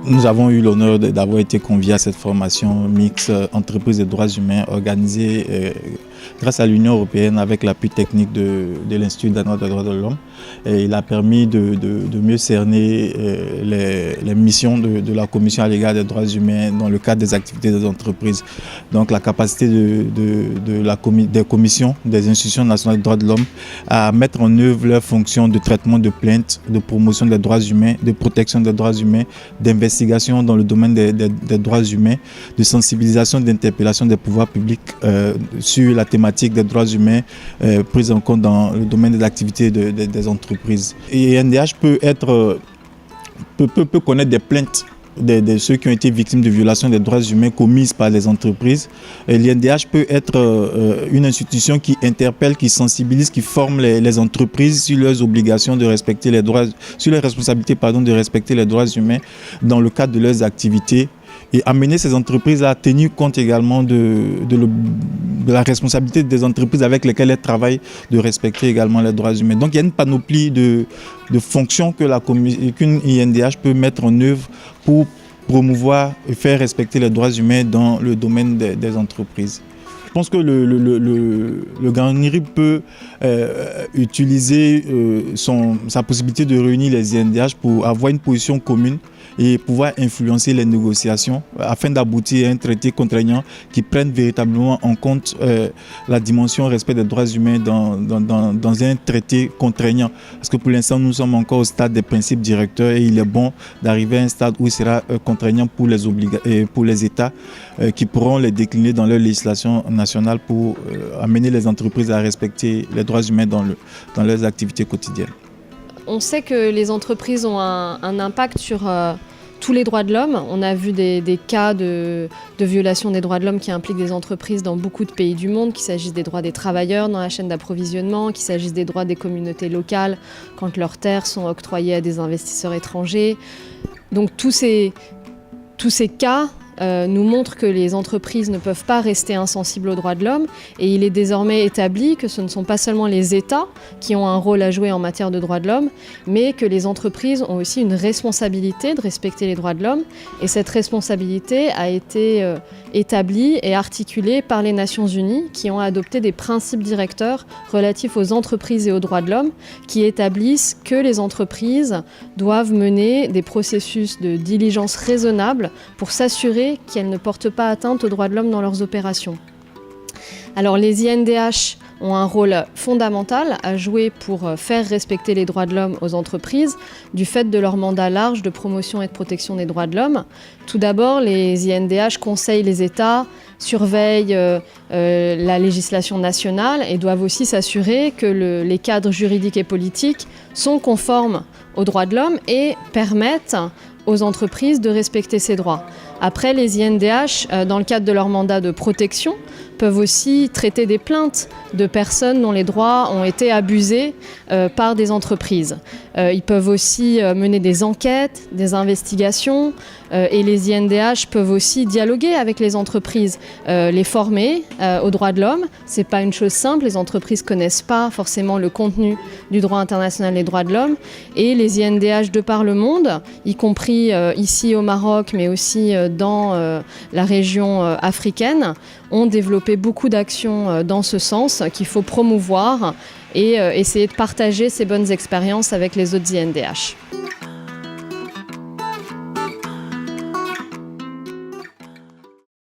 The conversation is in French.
Nous avons eu l'honneur d'avoir été conviés à cette formation mixte entreprise et droits humains organisée grâce à l'Union européenne avec l'appui technique de l'Institut danois des droits de l'homme. Il a permis de mieux cerner les missions de la Commission à l'égard des droits humains dans le cadre des activités des entreprises. Donc la capacité des commissions des institutions nationales des droits de l'homme à mettre en œuvre leurs fonctions de traitement de plaintes, de promotion des droits humains, de protection des droits humains, d'investigation dans le domaine des droits humains, de sensibilisation, d'interpellation des pouvoirs publics sur la thématique des droits humains prise en compte dans le domaine des activités des entreprises. Et INDH peut connaître des plaintes de ceux qui ont été victimes de violations des droits humains commises par les entreprises. L'INDH peut être une institution qui interpelle, qui sensibilise, qui forme les entreprises sur leurs obligations de respecter les droits, sur les responsabilités de respecter les droits humains dans le cadre de leurs activités, et amener ces entreprises à tenir compte également de la responsabilité des entreprises avec lesquelles elles travaillent, de respecter également les droits humains. Donc il y a une panoplie de fonctions qu'une INDH peut mettre en œuvre pour promouvoir et faire respecter les droits humains dans le domaine des entreprises. Je pense que le GANRI peut utiliser sa possibilité de réunir les INDH pour avoir une position commune et pouvoir influencer les négociations afin d'aboutir à un traité contraignant qui prenne véritablement en compte la dimension respect des droits humains dans un traité contraignant. Parce que pour l'instant, nous sommes encore au stade des principes directeurs et il est bon d'arriver à un stade où il sera contraignant pour les États qui pourront les décliner dans leur législation nationale pour amener les entreprises à respecter les droits humains dans leurs activités quotidiennes. On sait que les entreprises ont un impact sur tous les droits de l'homme. On a vu des cas de violation des droits de l'homme qui impliquent des entreprises dans beaucoup de pays du monde, qu'il s'agisse des droits des travailleurs dans la chaîne d'approvisionnement, qu'il s'agisse des droits des communautés locales quand leurs terres sont octroyées à des investisseurs étrangers. Donc tous ces cas nous montre que les entreprises ne peuvent pas rester insensibles aux droits de l'homme, et il est désormais établi que ce ne sont pas seulement les États qui ont un rôle à jouer en matière de droits de l'homme, mais que les entreprises ont aussi une responsabilité de respecter les droits de l'homme, et cette responsabilité a été établie et articulée par les Nations Unies qui ont adopté des principes directeurs relatifs aux entreprises et aux droits de l'homme qui établissent que les entreprises doivent mener des processus de diligence raisonnables pour s'assurer qu'elles ne portent pas atteinte aux droits de l'homme dans leurs opérations. Alors les INDH ont un rôle fondamental à jouer pour faire respecter les droits de l'homme aux entreprises du fait de leur mandat large de promotion et de protection des droits de l'homme. Tout d'abord, les INDH conseillent les États, surveillent la législation nationale et doivent aussi s'assurer que les cadres juridiques et politiques sont conformes aux droits de l'homme et permettent aux entreprises de respecter ces droits. Après, les INDH, dans le cadre de leur mandat de protection, peuvent aussi traiter des plaintes de personnes dont les droits ont été abusés par des entreprises. Ils peuvent aussi mener des enquêtes, des investigations, et les INDH peuvent aussi dialoguer avec les entreprises, les former aux droits de l'homme. C'est pas une chose simple, les entreprises connaissent pas forcément le contenu du droit international des droits de l'homme, et les INDH de par le monde, y compris ici au Maroc, mais aussi dans la région africaine, ont développé beaucoup d'actions dans ce sens qu'il faut promouvoir et essayer de partager ces bonnes expériences avec les autres INDH.